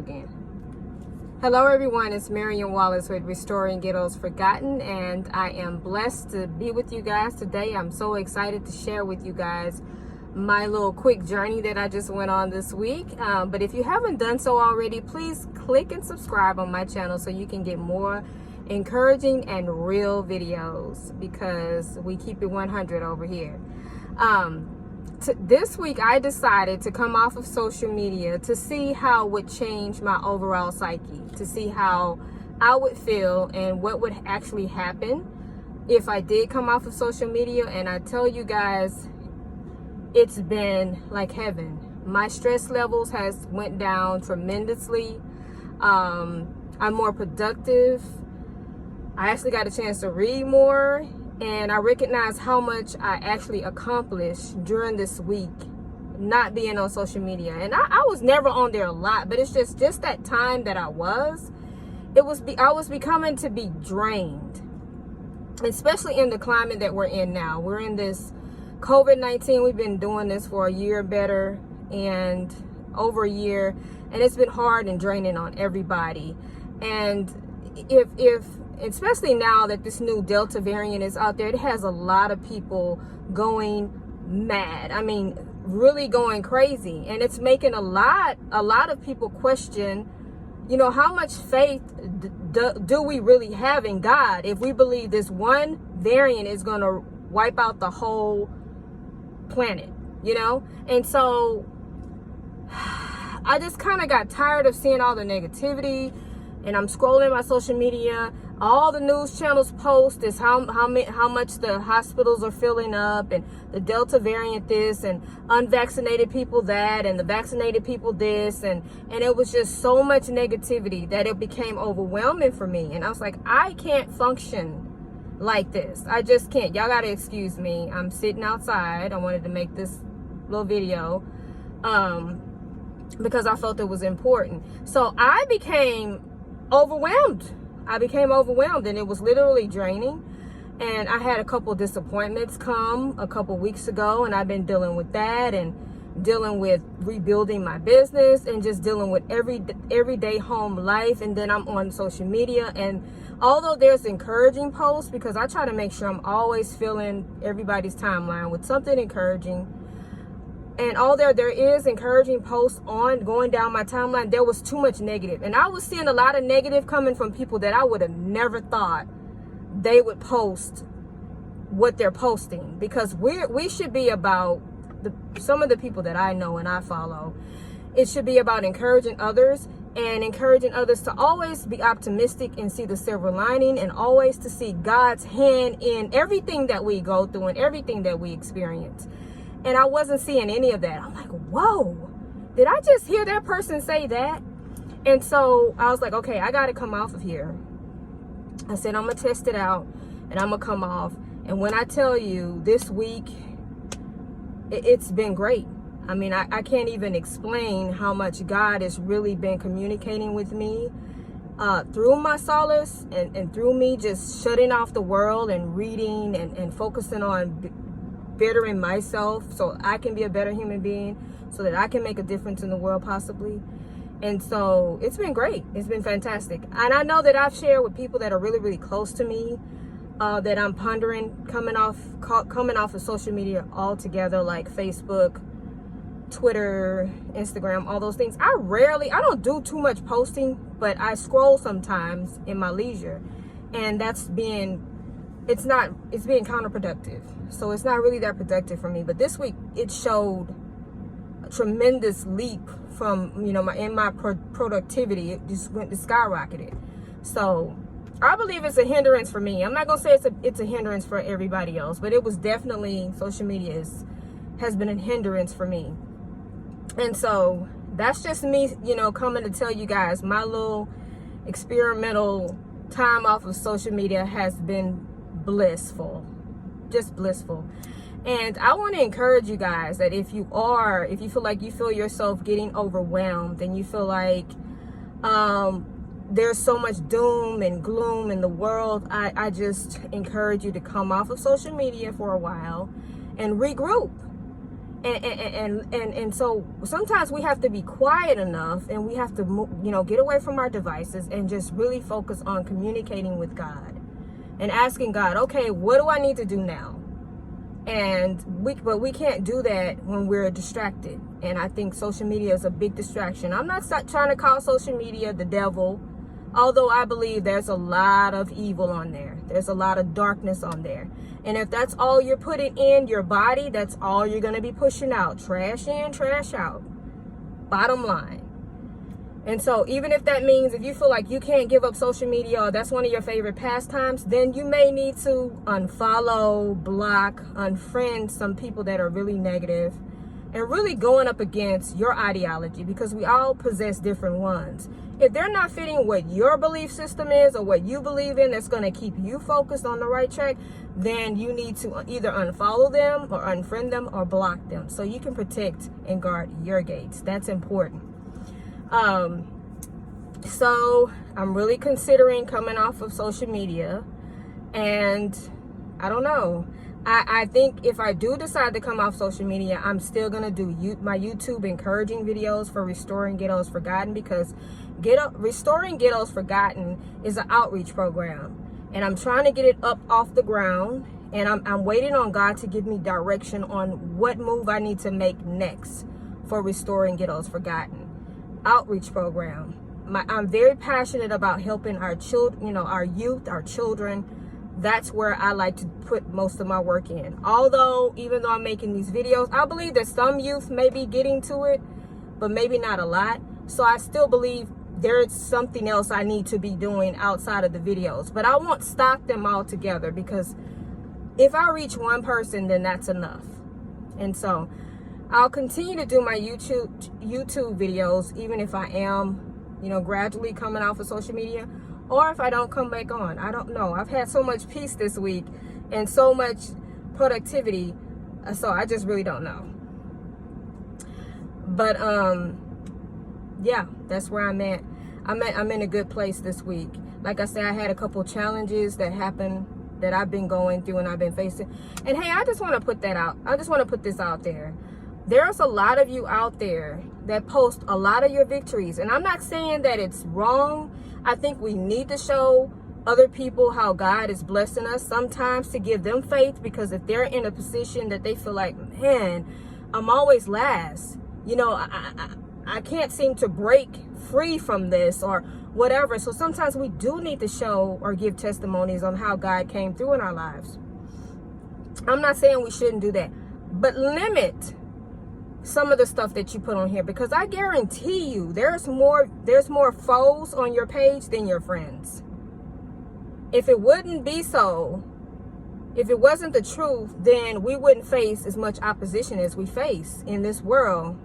again. Hello everyone, it's Marion Wallace with Restoring Ghettos Forgotten, and I am blessed to be with you guys today. I'm so excited to share with you guys my little quick journey that I just went on this week. But if you haven't done so already, please click and subscribe on my channel so you can get more encouraging and real videos, because we keep it 100 over here. This week I decided to come off of social media to see how it would change my overall psyche, to see how I would feel and what would actually happen if I did come off of social media. And I tell you guys, it's been like heaven. My stress levels has went down tremendously. I'm more productive. I actually got a chance to read more, and I recognize how much I actually accomplished during this week not being on social media. And I was never on there a lot, but it's just that time that I was becoming to be drained, especially in the climate that we're in now. We're in this COVID-19. We've been doing this for a year better and over a year, and it's been hard and draining on everybody. And if especially now that this new Delta variant is out there, it has a lot of people going mad. I mean, really going crazy. And it's making a lot of people question, how much faith do we really have in God if we believe this one variant is going to wipe out the whole planet, And so I just kind of got tired of seeing all the negativity, and I'm scrolling my social media. All the news channels post is how much the hospitals are filling up, and the Delta variant this, and unvaccinated people that, and the vaccinated people this, and it was just so much negativity that it became overwhelming for me. And I was like, I can't function like this. I just can't. Y'all gotta excuse me. I'm sitting outside. I wanted to make this little video because I felt it was important. So I became overwhelmed. And it was literally draining. And I had a couple disappointments come a couple weeks ago, and I've been dealing with that, and dealing with rebuilding my business, and just dealing with everyday home life. And then I'm on social media, and although there's encouraging posts, because I try to make sure I'm always filling everybody's timeline with something encouraging, and there is encouraging posts on going down my timeline, there was too much negative. And I was seeing a lot of negative coming from people that I would have never thought they would post what they're posting, because we should be about some of the people that I know and I follow. It should be about encouraging others, and encouraging others to always be optimistic and see the silver lining, and always to see God's hand in everything that we go through and everything that we experience. And I wasn't seeing any of that. I'm like, whoa, did I just hear that person say that? And so I was like, okay, I got to come off of here. I said, I'm going to test it out, and I'm going to come off. And when I tell you, this week, it's been great. I mean, I can't even explain how much God has really been communicating with me through my solace, and through me just shutting off the world and reading and focusing on bettering myself so I can be a better human being, so that I can make a difference in the world possibly. And so it's been great. It's been fantastic. And I know that I've shared with people that are really, really close to me, that I'm pondering coming off of social media altogether, like Facebook, Twitter, Instagram, all those things. I don't do too much posting, but I scroll sometimes in my leisure, and it's being counterproductive. So it's not really that productive for me. But this week it showed a tremendous leap from, my productivity. It just skyrocketed. So I believe it's a hindrance for me. I'm not gonna say it's a hindrance for everybody else, but it was definitely, social media has been a hindrance for me. And so that's just me, coming to tell you guys my little experimental time off of social media has been blissful, just blissful. And I want to encourage you guys that if you feel yourself getting overwhelmed, and you feel like there's so much doom and gloom in the world, I just encourage you to come off of social media for a while and regroup And so sometimes we have to be quiet enough, and we have to, get away from our devices and just really focus on communicating with God and asking God, okay, what do I need to do now? But we can't do that when we're distracted. And I think social media is a big distraction. I'm not trying to call social media the devil, although I believe there's a lot of evil on there. There's a lot of darkness on there. And if that's all you're putting in your body, that's all you're going to be pushing out. Trash in, trash out. Bottom line. And so even if that means if you feel like you can't give up social media, or that's one of your favorite pastimes, then you may need to unfollow, block, unfriend some people that are really negative and really going up against your ideology, because we all possess different ones. If they're not fitting what your belief system is or what you believe in that's going to keep you focused on the right track, then you need to either unfollow them or unfriend them or block them so you can protect and guard your gates. That's important. So I'm really considering coming off of social media, and I don't know. I think if I do decide to come off social media, I'm still going to do my YouTube encouraging videos for Restoring Ghettos Forgotten, because Restoring Ghettos Forgotten is an outreach program, and I'm trying to get it up off the ground, and I'm waiting on God to give me direction on what move I need to make next for Restoring Ghettos Forgotten outreach program. I'm very passionate about helping our children, our youth, our children. That's where I like to put most of my work in. Even though I'm making these videos, I believe that some youth may be getting to it, but maybe not a lot. So I still believe there's something else I need to be doing outside of the videos. But I won't stock them all together, because if I reach one person, then that's enough. And so I'll continue to do my YouTube videos, even if I am, gradually coming off of social media, or if I don't come back on. I don't know. I've had so much peace this week and so much productivity, so I just really don't know. But yeah, that's where I'm at. I'm in a good place this week. Like I said, I had a couple challenges that happened that I've been going through and I've been facing. And hey, I just want to put that out. I just want to put this out there. There's a lot of you out there that post a lot of your victories. And I'm not saying that it's wrong. I think we need to show other people how God is blessing us sometimes to give them faith, because if they're in a position that they feel like, man, I'm always last, I can't seem to break free from this or whatever. So sometimes we do need to show or give testimonies on how God came through in our lives. I'm not saying we shouldn't do that, but limit some of the stuff that you put on here, because I guarantee you there's more foes on your page than your friends. If it wouldn't be so, if it wasn't the truth, then we wouldn't face as much opposition as we face in this world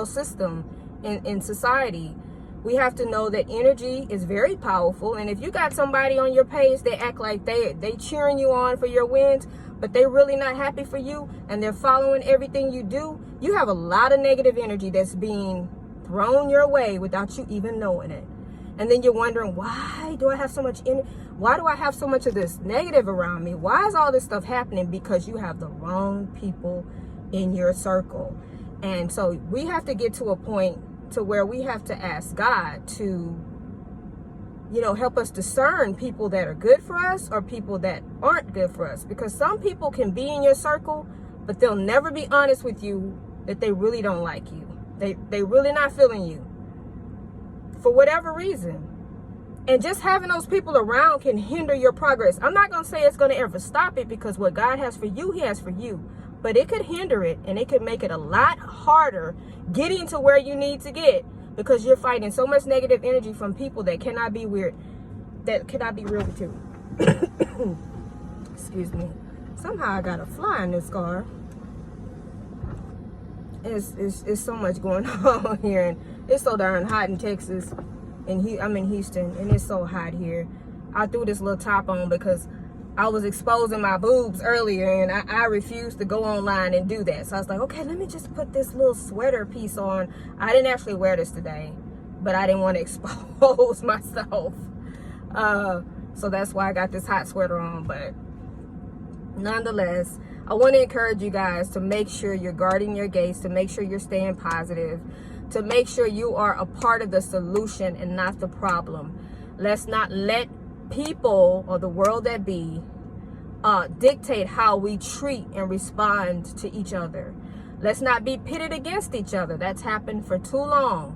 system, in society. We have to know that energy is very powerful, and if you got somebody on your page that act like they cheering you on for your wins, but they're really not happy for you, and they're following everything you do, you have a lot of negative energy that's being thrown your way without you even knowing it. And then you're wondering, why do I have so much why do I have so much of this negative around me? Why is all this stuff happening? Because you have the wrong people in your circle. And so we have to get to a point to where we have to ask God to, help us discern people that are good for us or people that aren't good for us. Because some people can be in your circle, but they'll never be honest with you that they really don't like you. They really not feeling you for whatever reason. And just having those people around can hinder your progress. I'm not going to say it's going to ever stop it, because what God has for you, he has for you. But it could hinder it, and it could make it a lot harder getting to where you need to get, because you're fighting so much negative energy from people that cannot be real with you. Excuse me. Somehow I got a fly in this car. It's so much going on here, and it's so darn hot in Texas. I'm in Houston, and it's so hot here. I threw this little top on because I was exposing my boobs earlier, and I refused to go online and do that. So I was like, okay, let me just put this little sweater piece on. I didn't actually wear this today, but I didn't want to expose myself. So that's why I got this hot sweater on. But nonetheless, I want to encourage you guys to make sure you're guarding your gates, to make sure you're staying positive, to make sure you are a part of the solution and not the problem. Let's not let people or the world that be dictate how we treat and respond to each other. Let's not be pitted against each other. That's happened for too long.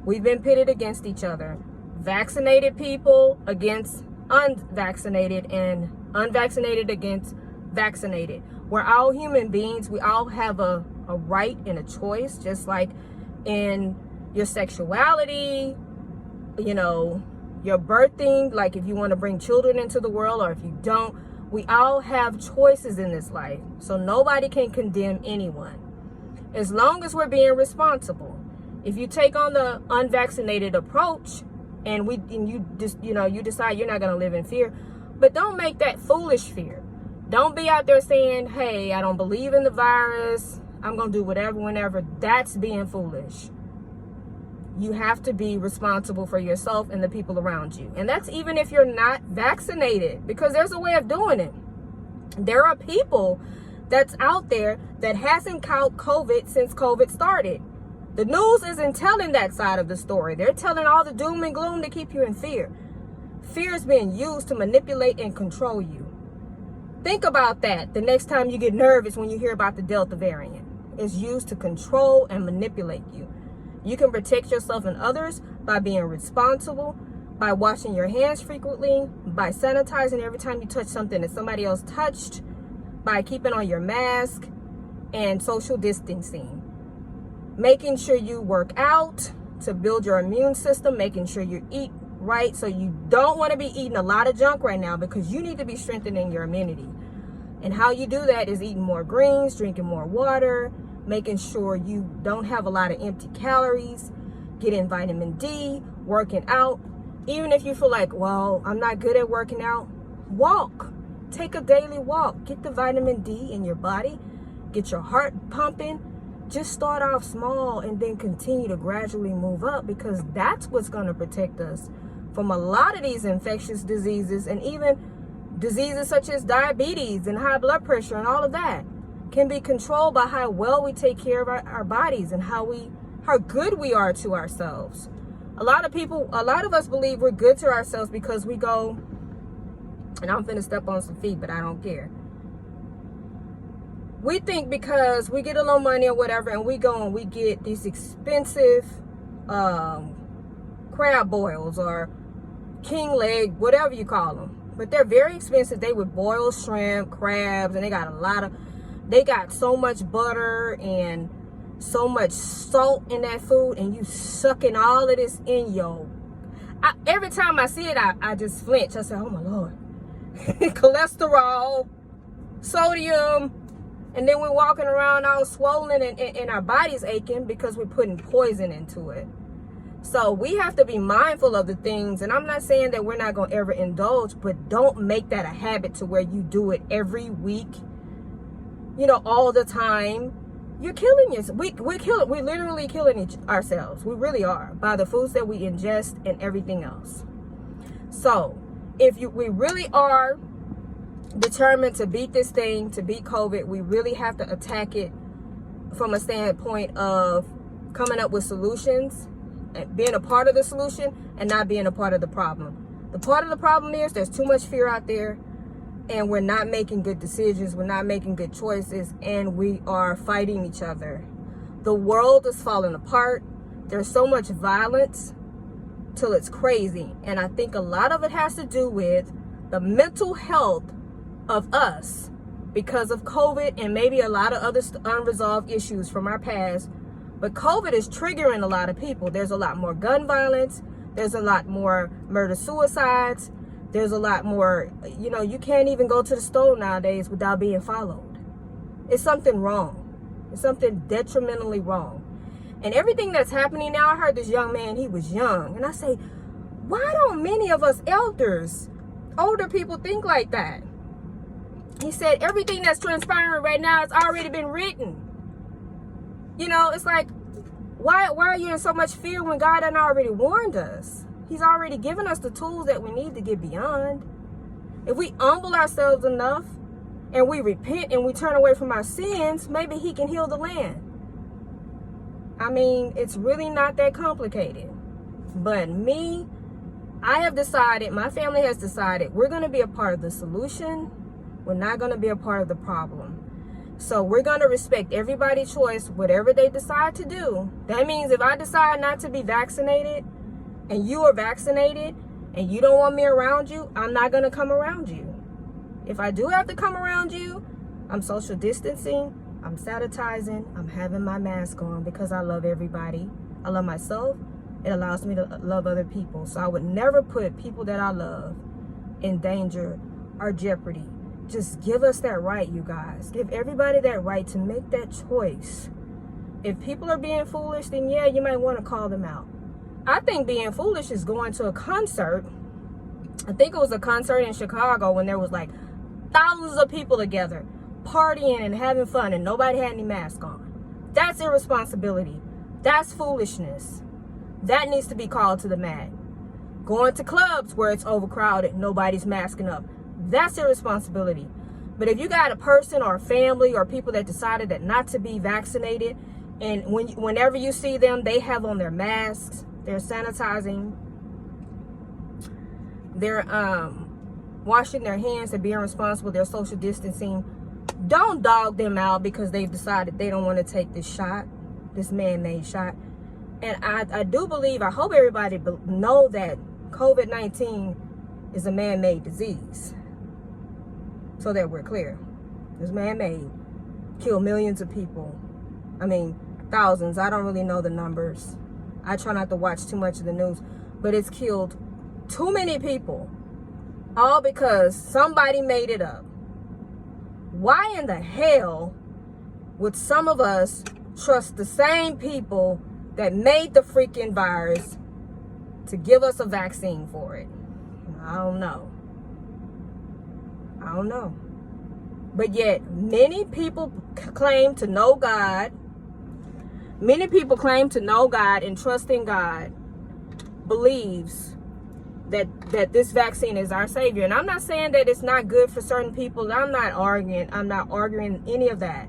We've been pitted against each other. Vaccinated people against unvaccinated, and unvaccinated against vaccinated. We're all human beings. We all have a right and a choice, just like in your sexuality, you know, your birthing, like if you want to bring children into the world or if you don't. We all have choices in this life, so nobody can condemn anyone as long as we're being responsible. If you take on the unvaccinated approach and you decide you're not going to live in fear, but don't make that foolish fear. Don't be out there saying, hey, I don't believe in the virus, I'm going to do whatever, whenever. That's being foolish. You have to be responsible for yourself and the people around you. And that's even if you're not vaccinated, because there's a way of doing it. There are people that's out there that hasn't caught COVID since COVID started. The news isn't telling that side of the story. They're telling all the doom and gloom to keep you in fear. Fear is being used to manipulate and control you. Think about that the next time you get nervous when you hear about the Delta variant. It's used to control and manipulate you. You can protect yourself and others by being responsible, by washing your hands frequently, by sanitizing every time you touch something that somebody else touched, by keeping on your mask and social distancing. Making sure you work out to build your immune system, making sure you eat right. So you don't want to be eating a lot of junk right now because you need to be strengthening your immunity. And how you do that is eating more greens, drinking more water, making sure you don't have a lot of empty calories, getting vitamin D, working out. Even if you feel like, well, I'm not good at working out, walk. Take a daily walk. Get the vitamin D in your body. Get your heart pumping. Just start off small and then continue to gradually move up, because that's what's going to protect us from a lot of these infectious diseases, and even diseases such as diabetes and high blood pressure and all of that can be controlled by how well we take care of our bodies and how good we are to ourselves. A lot of us believe we're good to ourselves because we go, and I'm finna step on some feet, but I don't care. We think because we get a little money or whatever, and we go and we get these expensive crab boils or king leg, whatever you call them. But they're very expensive. They would boil shrimp, crabs, and they got so much butter and so much salt in that food, and you sucking all of this in every time I see it, I just flinch. I say, oh my Lord. Cholesterol, sodium, and then we're walking around all swollen and our body's aching because we're putting poison into it. So we have to be mindful of the things, and I'm not saying that we're not going to ever indulge, but don't make that a habit to where you do it every week, all the time. You're killing yourself. We're literally killing ourselves. We really are, by the foods that we ingest and everything else. So if we really are determined to beat this thing, to beat COVID, we really have to attack it from a standpoint of coming up with solutions, and being a part of the solution and not being a part of the problem. The part of the problem is there's too much fear out there, and we're not making good decisions, we're not making good choices, and we are fighting each other. The world is falling apart. There's so much violence till it's crazy, and I think a lot of it has to do with the mental health of us because of COVID, and maybe a lot of other unresolved issues from our past. But COVID is triggering a lot of people. There's a lot more gun violence. There's a lot more murder-suicides. There's a lot more, you can't even go to the store nowadays without being followed. It's something wrong. It's something detrimentally wrong. And everything that's happening now, I heard this young man, he was young. And I say, why don't many of us older people think like that? He said, everything that's transpiring right now has already been written. It's like, why are you in so much fear when God had already warned us? He's already given us the tools that we need to get beyond. If we humble ourselves enough and we repent and we turn away from our sins, maybe he can heal the land. I mean, it's really not that complicated. But me, I have decided, my family has decided, we're going to be a part of the solution. We're not going to be a part of the problem. So we're going to respect everybody's choice, whatever they decide to do. That means if I decide not to be vaccinated and you are vaccinated and you don't want me around you, I'm not going to come around you. If I do have to come around you, I'm social distancing, I'm sanitizing, I'm having my mask on because I love everybody. I love myself. It allows me to love other people. So I would never put people that I love in danger or jeopardy. Just give us that right, you guys. Give everybody that right to make that choice. If people are being foolish, then yeah, you might want to call them out. I think being foolish is going to a concert. I think it was a concert in Chicago when there was like thousands of people together partying and having fun and nobody had any mask on. That's irresponsibility. That's foolishness. That needs to be called to the mat. Going to clubs where it's overcrowded, nobody's masking up. That's irresponsibility. But if you got a person or a family or people that decided that not to be vaccinated, and whenever you see them, they have on their masks, they're sanitizing, they're washing their hands, they're being responsible, they're social distancing, don't dog them out because they've decided they don't want to take this shot, this man-made shot. And I do believe, I hope everybody know that COVID-19 is a man-made disease. So that we're clear. It's man-made. Kill millions of people. I mean, thousands. I don't really know the numbers. I try not to watch too much of the news. But it's killed too many people. All because somebody made it up. Why in the hell would some of us trust the same people that made the freaking virus to give us a vaccine for it? I don't know. I don't know. But yet, many people claim to know God. Many people claim to know God and trust in God, believes that this vaccine is our savior. And I'm not saying that it's not good for certain people. I'm not arguing any of that.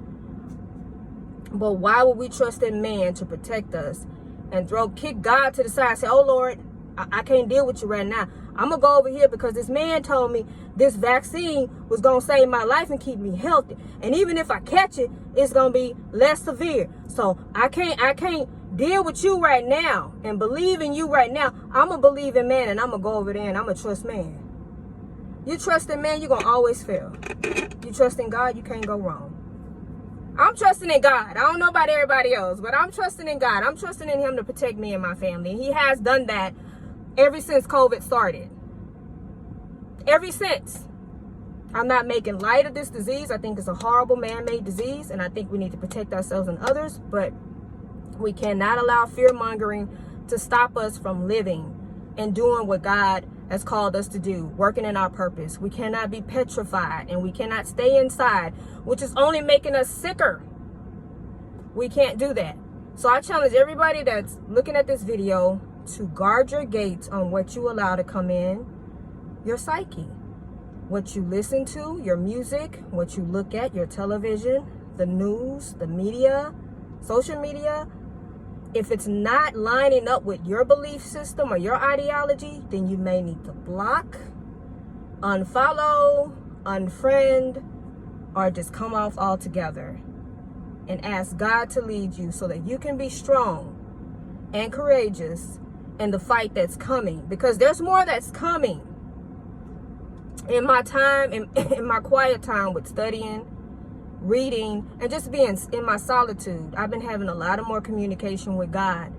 But why would we trust in man to protect us and kick God to the side and say, oh Lord, I can't deal with you right now. I'm going to go over here because this man told me this vaccine was going to save my life and keep me healthy. And even if I catch it, it's going to be less severe. So I can't deal with you right now and believe in you right now. I'm going to believe in man and I'm going to go over there and I'm going to trust man. You trust in man, you're going to always fail. You trust in God, you can't go wrong. I'm trusting in God. I don't know about everybody else, but I'm trusting in God. I'm trusting in him to protect me and my family. And he has done that ever since COVID started. Ever since. I'm not making light of this disease. I think it's a horrible man-made disease, and I think we need to protect ourselves and others, but we cannot allow fear-mongering to stop us from living and doing what God has called us to do, working in our purpose. We cannot be petrified, and we cannot stay inside, which is only making us sicker. We can't do that. So I challenge everybody that's looking at this video to guard your gates on what you allow to come in your psyche, what you listen to, your music, what you look at, your television, the news, the media, social media. If it's not lining up with your belief system or your ideology, then you may need to block, unfollow, unfriend, or just come off altogether and ask God to lead you so that you can be strong and courageous in the fight that's coming, because there's more that's coming. In my time, in my quiet time with studying, reading, and just being in my solitude, I've been having a lot of more communication with God.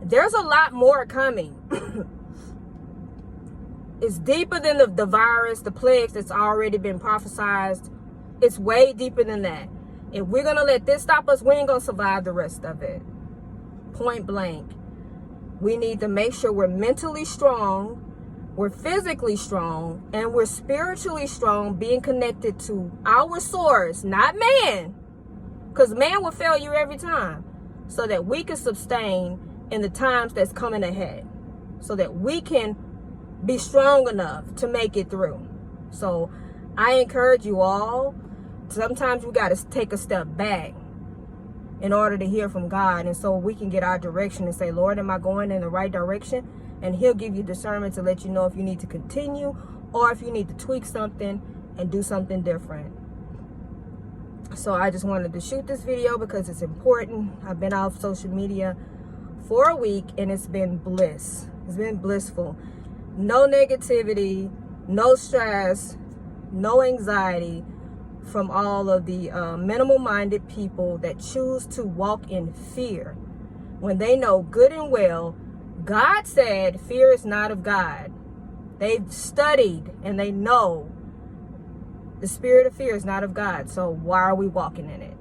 There's a lot more coming. It's deeper than the virus, the plagues that's already been prophesied. It's way deeper than that. If we're going to let this stop us, we ain't going to survive the rest of it. Point blank. We need to make sure we're mentally strong, we're physically strong, and we're spiritually strong, being connected to our source, not man. Because man will fail you every time. So that we can sustain in the times that's coming ahead. So that we can be strong enough to make it through. So I encourage you all sometimes we got to take a step back in order to hear from God, and so we can get our direction and say, Lord, am I going in the right direction? And he'll give you discernment to let you know if you need to continue or if you need to tweak something and do something different. So I just wanted to shoot this video because it's important. I've been off social media for a week and it's been bliss. It's been blissful. No negativity, no stress, no anxiety from all of the minimal-minded people that choose to walk in fear when they know good and well God said fear is not of God. They've studied and they know the spirit of fear is not of God. So why are we walking in it?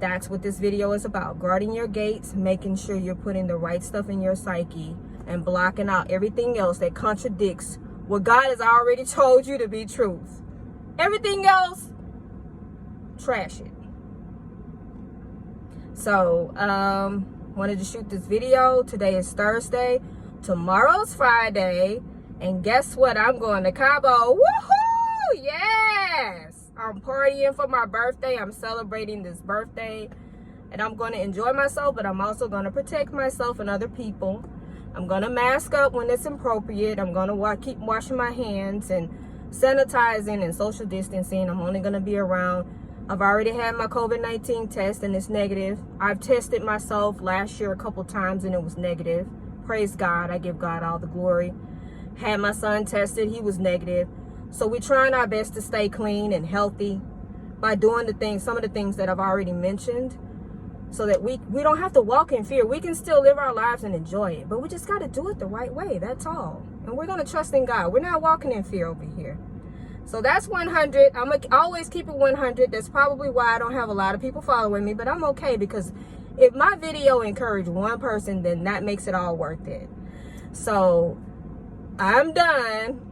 That's what this video is about. Guarding your gates, making sure you're putting the right stuff in your psyche and blocking out everything else that contradicts what God has already told you to be truth. Everything else, trash it. So, wanted to shoot this video. Today is Thursday. Tomorrow's Friday. And guess what? I'm going to Cabo. Woohoo! Yes! I'm partying for my birthday. I'm celebrating this birthday. And I'm going to enjoy myself, but I'm also going to protect myself and other people. I'm going to mask up when it's appropriate. I'm going to keep washing my hands and sanitizing and social distancing. I'm only going to be around. I've already had my COVID-19 test and it's negative. I've tested myself last year a couple times and it was negative. Praise God. I give God all the glory. Had my son tested. He was negative. So we're trying our best to stay clean and healthy by doing some of the things that I've already mentioned, so that we don't have to walk in fear. We can still live our lives and enjoy it, but we just got to do it the right way. That's all. And we're going to trust in God. We're not walking in fear over here. So that's 100. I'm going to always keep it 100. That's probably why I don't have a lot of people following me, but I'm okay, because if my video encouraged one person, then that makes it all worth it. So I'm done.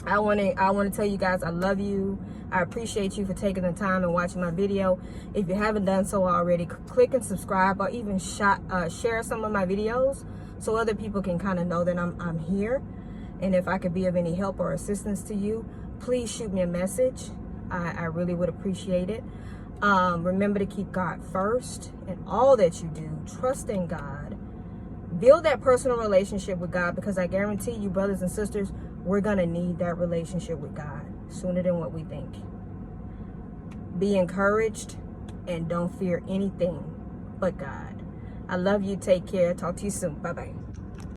I want to tell you guys I love you. I appreciate you for taking the time and watching my video. If you haven't done so already, click and subscribe, or even share some of my videos so other people can kind of know that I'm here. And if I could be of any help or assistance to you, please shoot me a message. I really would appreciate it. Remember to keep God first in all that you do. Trust in God. Build that personal relationship with God, because I guarantee you, brothers and sisters, we're going to need that relationship with God sooner than what we think. Be encouraged and don't fear anything but God. I love you. Take care. Talk to you soon. Bye-bye.